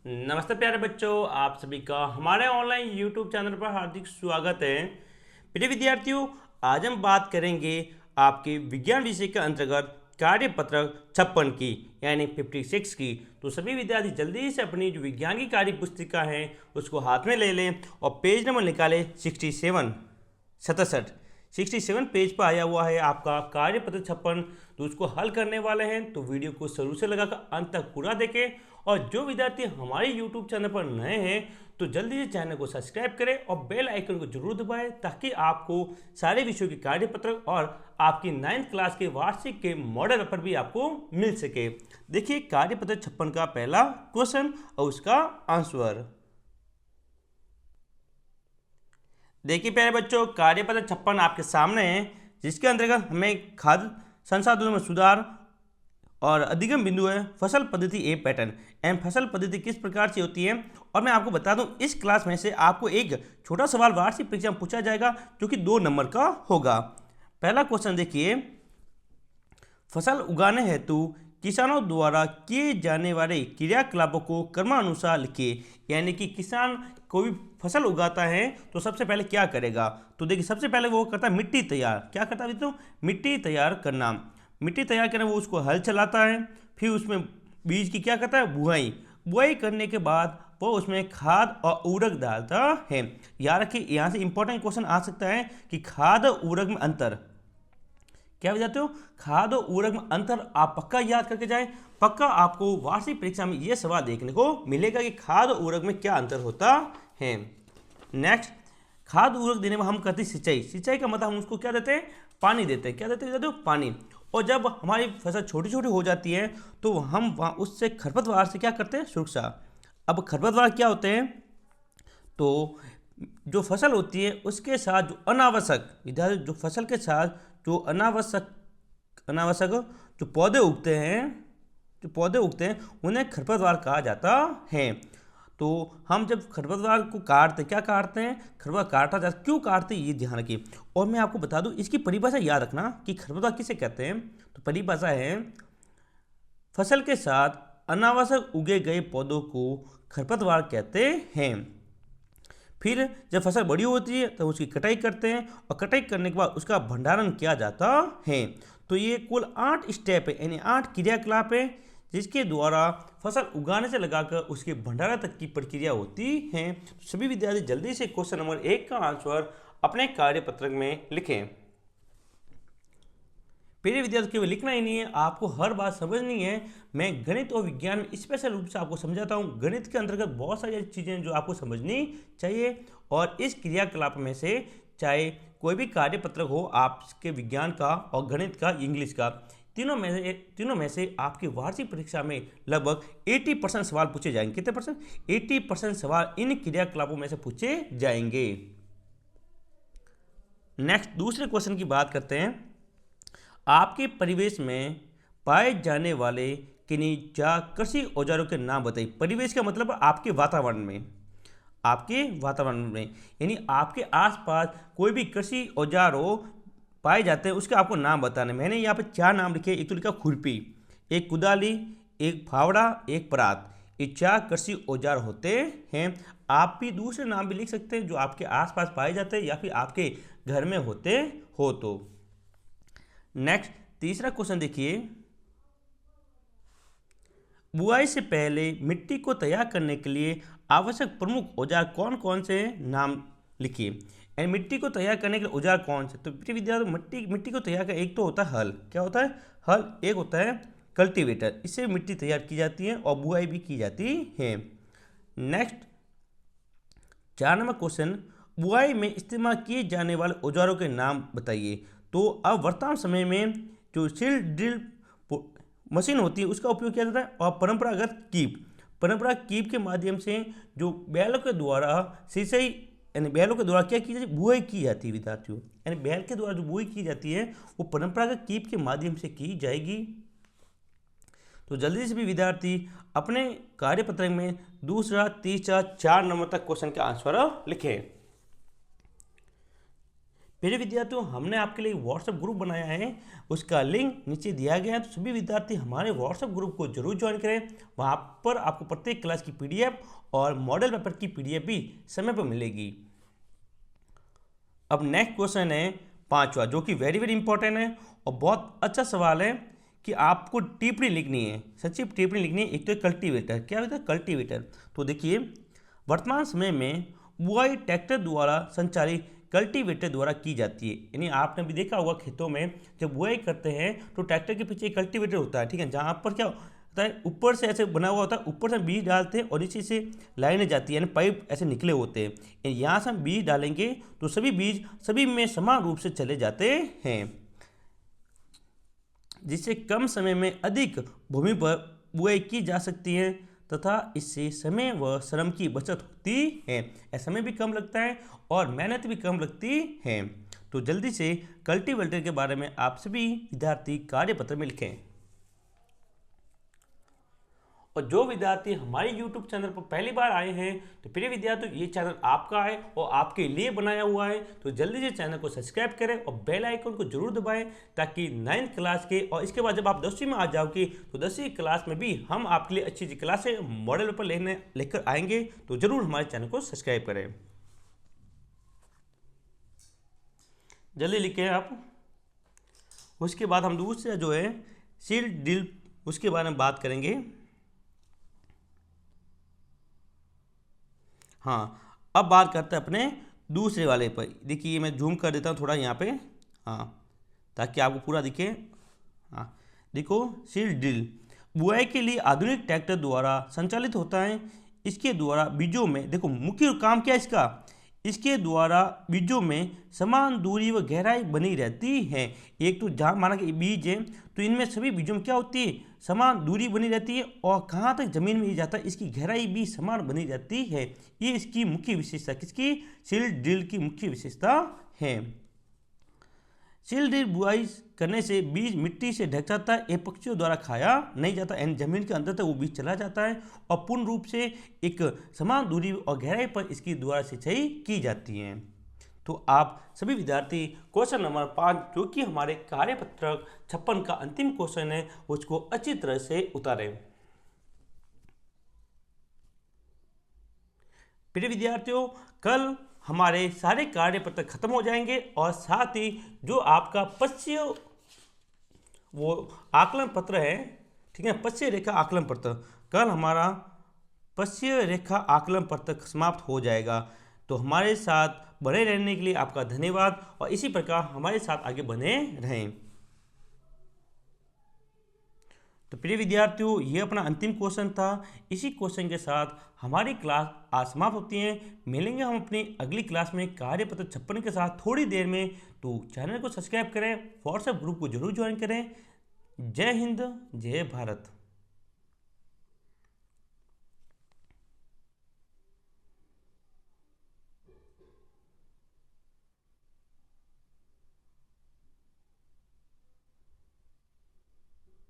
नमस्ते प्यारे बच्चों, आप सभी का हमारे ऑनलाइन यूट्यूब चैनल पर हार्दिक स्वागत है। प्रिय विद्यार्थियों, आज हम बात करेंगे आपके विज्ञान विषय के अंतर्गत कार्यपत्रक 56 की यानी 56 की। तो सभी विद्यार्थी जल्दी से अपनी जो विज्ञान की कार्य पुस्तिका है उसको हाथ में ले लें और पेज नंबर निकालें 67 पेज पर आया हुआ है आपका कार्यपत्र 56। तो उसको हल करने वाले हैं, तो वीडियो को शुरू से लगाकर अंत तक पूरा देखें। और जो विद्यार्थी हमारे यूट्यूब चैनल पर नए हैं तो जल्दी से चैनल को सब्सक्राइब करें और बेल आइकन को जरूर दबाएं ताकि आपको सारे विषयों के कार्यपत्र और आपकी 9th क्लास के वार्षिक के मॉडल पेपर भी आपको मिल सके। देखिए कार्यपत्र 56 का पहला क्वेश्चन और उसका आंसर। देखिए प्यारे बच्चों, कार्यपत्र 56 आपके सामने है, जिसके अंतर्गत हमें खाद्य संसाधनों में सुधार और अधिगम बिंदु है फसल पद्धति ए पैटर्न एंड फसल पद्धति किस प्रकार से होती है। और मैं आपको बता दूं, इस क्लास में से आपको एक छोटा सवाल वार्षिक परीक्षा में पूछा जाएगा जो कि 2 नंबर का होगा। पहला क्वेश्चन देखिए, फसल उगाने हेतु किसानों द्वारा किए जाने वाले क्रियाकलापों को क्रमानुसार लिखिए। यानी कि किसान कोई फसल उगाता है तो सबसे पहले क्या करेगा, तो देखिए सबसे पहले वो करता है मिट्टी तैयार। क्या करता है तो मिट्टी तैयार करना। मिट्टी तैयार करना वो उसको हल चलाता है, फिर उसमें बीज की क्या करता है बुआई। बुआई करने के बाद वो उसमें खाद और उर्वरक डालता है। याद रखिए, यहाँ से इंपॉर्टेंट क्वेश्चन आ सकता है कि खाद और उर्वरक में अंतर क्या हो जाते हो। खाद और उर्वरक में अंतर आप पक्का याद करके जाएं। पक्का आपको वार्षिक परीक्षा में ये सवाल देखने को मिलेगा कि खाद और उर्वरक में क्या अंतर होता है। नेक्स्ट, खाद उर्वरक देने में हम करते हैं सिंचाई। सिंचाई का मतलब हम उसको क्या देते हैं, पानी देते हैं। क्या देते हैं पानी। और जब हमारी फसल छोटी छोटी हो जाती है तो हम वहाँ उससे खरपतवार से क्या करते हैं, सुरक्षा। अब खरपतवार क्या होते हैं, तो जो फसल होती है उसके साथ जो अनावश्यक विद्यार्थी जो फसल के साथ जो अनावश्यक जो पौधे उगते हैं उन्हें खरपतवार कहा जाता है। तो हम जब खरपतवार को काटते क्या काटते हैं, खरपतवार काटा जाता क्यों काटते हैं ये ध्यान रखिए। और मैं आपको बता दूं, इसकी परिभाषा याद रखना कि खरपतवार किसे कहते हैं। तो परिभाषा है, फसल के साथ अनावश्यक उगे गए पौधों को खरपतवार कहते हैं। फिर जब फसल बड़ी होती है तो उसकी कटाई करते हैं और कटाई करने के बाद उसका भंडारण किया जाता है। तो ये कुल 8 स्टेप है, यानी 8 क्रियाकलाप है जिसके द्वारा फसल उगाने से लगाकर उसके भंडारण तक की प्रक्रिया होती है। तो सभी विद्यार्थी जल्दी से क्वेश्चन नंबर 1 का आंसर अपने कार्यपत्रक में लिखें। प्रिय विद्यार्थी केवल लिखना ही नहीं है, आपको हर बात समझनी है। मैं गणित और विज्ञान में स्पेशल रूप से आपको समझाता हूँ। गणित के अंतर्गत बहुत सारी चीज़ें जो आपको समझनी चाहिए और इस क्रियाकलाप में से चाहे कोई भी कार्यपत्रक हो आपके विज्ञान का और गणित का, इंग्लिश का, तीनों में से आपकी वार्षिक परीक्षा में लगभग 80% सवाल पूछे जाएंगे। कितने परसेंट, 80% सवाल इन क्रियाकलापों में से पूछे जाएंगे। नेक्स्ट, दूसरे क्वेश्चन की बात करते हैं। आपके परिवेश में पाए जाने वाले किन्हीं कृषि औजारों के नाम बताइए। परिवेश का मतलब आपके वातावरण में, यानी आपके आसपास कोई भी कृषि औजार हो पाए जाते हैं उसके आपको नाम बताने। मैंने यहाँ पे 4 नाम लिखे। एक तो लिखा खुरपी, एक कुदाली, एक फावड़ा, एक परात। ये 4 कृषि औजार होते हैं। आप भी दूसरे नाम भी लिख सकते हैं जो आपके आसपास पाए जाते हैं या फिर आपके घर में होते हो। तो नेक्स्ट, तीसरा क्वेश्चन देखिए, बुआई से पहले मिट्टी को तैयार करने के लिए आवश्यक प्रमुख औजार कौन कौन से नाम लिखिए। यानी मिट्टी को तैयार करने के लिए औजार कौन से। तो विद्यार्थी मिट्टी को तैयार कर, एक तो होता है हल। क्या होता है, हल। एक होता है कल्टीवेटर, इससे मिट्टी तैयार की जाती है और बुआई भी की जाती है। नेक्स्ट, 4 नंबर क्वेश्चन, बुआई में इस्तेमाल किए जाने वाले औजारों के नाम बताइए। तो अब वर्तमान समय में जो सील ड्रिल मशीन होती है उसका उपयोग किया जाता है और परंपरागत कीप के माध्यम से जो बैलों के द्वारा सिंचाई, यानी बैलों के द्वारा क्या की जाती है, बुआई की जाती है विद्यार्थियों। यानी बैल के द्वारा जो बुआई की जाती है वो परंपरागत कीप के माध्यम से की जाएगी। तो जल्दी से भी विद्यार्थी अपने कार्यपत्रक में दूसरा, तीसरा, 4 नंबर तक क्वेश्चन के आंसर लिखें। प्रिय विद्यार्थियों, हमने आपके लिए व्हाट्सएप ग्रुप बनाया है, उसका लिंक नीचे दिया गया है। तो सभी विद्यार्थी हमारे व्हाट्सएप ग्रुप को जरूर ज्वाइन करें। वहाँ पर आपको प्रत्येक क्लास की पीडीएफ और मॉडल पेपर की पीडीएफ भी समय पर मिलेगी। अब नेक्स्ट क्वेश्चन है 5वां, जो कि वेरी वेरी इंपॉर्टेंट है और बहुत अच्छा सवाल है कि आपको टिप्पणी लिखनी है, सचिव टिप्पणी लिखनी है। एक तो कल्टीवेटर, क्या होता है कल्टीवेटर? तो देखिए, वर्तमान समय में बुआई ट्रैक्टर द्वारा संचालित कल्टीवेटर द्वारा की जाती है। यानी आपने भी देखा होगा खेतों में जब बुआई करते हैं तो ट्रैक्टर के पीछे एक कल्टीवेटर होता है, ठीक है, जहाँ पर क्या होता है ऊपर से ऐसे बना हुआ होता है, ऊपर से बीज डालते हैं और नीचे से लाइनें जाती है, यानी पाइप ऐसे निकले होते हैं। यहाँ से हम बीज डालेंगे तो सभी बीज सभी में समान रूप से चले जाते हैं, जिससे कम समय में अधिक भूमि पर बुआई की जा सकती है तथा इससे समय व श्रम की बचत होती है। समय भी कम लगता है और मेहनत भी कम लगती है। तो जल्दी से कल्टीवेटर के बारे में आप सभी विद्यार्थी कार्यपत्र में लिखें। और जो विद्यार्थी हमारे YouTube चैनल पर पहली बार आए हैं तो प्रिय विद्यार्थियों, ये चैनल आपका है और आपके लिए बनाया हुआ है। तो जल्दी से चैनल को सब्सक्राइब करें और बेल आइकन को जरूर दबाएं, ताकि 9th क्लास के और इसके बाद जब आप 10वीं में आ जाओगे तो 10वीं क्लास में भी हम आपके लिए अच्छी अच्छी क्लासें मॉडल पेपर लेकर आएंगे। तो जरूर हमारे चैनल को सब्सक्राइब करें। जल्दी लिखें आप। उसके बाद हम दूसरा जो है सीड ड्रिल, उसके बारे में बात करेंगे। हाँ, अब बात करते हैं अपने दूसरे वाले पर। देखिए, मैं जूम कर देता हूँ थोड़ा यहाँ पे, हाँ, ताकि आपको पूरा दिखे। हाँ देखो, सीड ड्रिल बुआई के लिए आधुनिक ट्रैक्टर द्वारा संचालित होता है। इसके द्वारा बीजों में, देखो मुख्य काम क्या है इसका, इसके द्वारा बीजों में समान दूरी व गहराई बनी रहती है। एक तो जहाँ माना कि बीज है तो इनमें सभी बीजों में क्या होती है, समान दूरी बनी रहती है और कहाँ तक जमीन में जाता है इसकी गहराई भी समान बनी रहती है। ये इसकी मुख्य विशेषता, किसकी, सीड ड्रिल की मुख्य विशेषता है। सीड ड्रिल बुआई करने से बीज मिट्टी से ढक जाता है, ये पक्षियों द्वारा खाया नहीं जाता, यानी जमीन के अंदर तक वो बीज चला जाता है और पूर्ण रूप से एक समान दूरी और गहराई पर इसकी द्वारा सिंचाई की जाती है। तो आप सभी विद्यार्थी क्वेश्चन नंबर 5, जो कि हमारे कार्यपत्रक 56 का अंतिम क्वेश्चन है, उसको अच्छी तरह से उतारें। प्रिय विद्यार्थियों, कल हमारे सारे कार्यपत्र खत्म हो जाएंगे और साथ ही जो आपका पश्चिम वो आकलन पत्र है, ठीक है, पश्चिम रेखा आकलन पत्र, कल हमारा पश्चिम रेखा आकलन पत्र समाप्त हो जाएगा। तो हमारे साथ बने रहने के लिए आपका धन्यवाद और इसी प्रकार हमारे साथ आगे बने रहें। तो प्रिय विद्यार्थियों, ये अपना अंतिम क्वेश्चन था। इसी क्वेश्चन के साथ हमारी क्लास आज समाप्त होती है। मिलेंगे हम अपनी अगली क्लास में कार्यपत्र 56 के साथ थोड़ी देर में। तो चैनल को सब्सक्राइब करें, व्हाट्सएप ग्रुप को जरूर ज्वाइन करें। जय हिंद, जय भारत।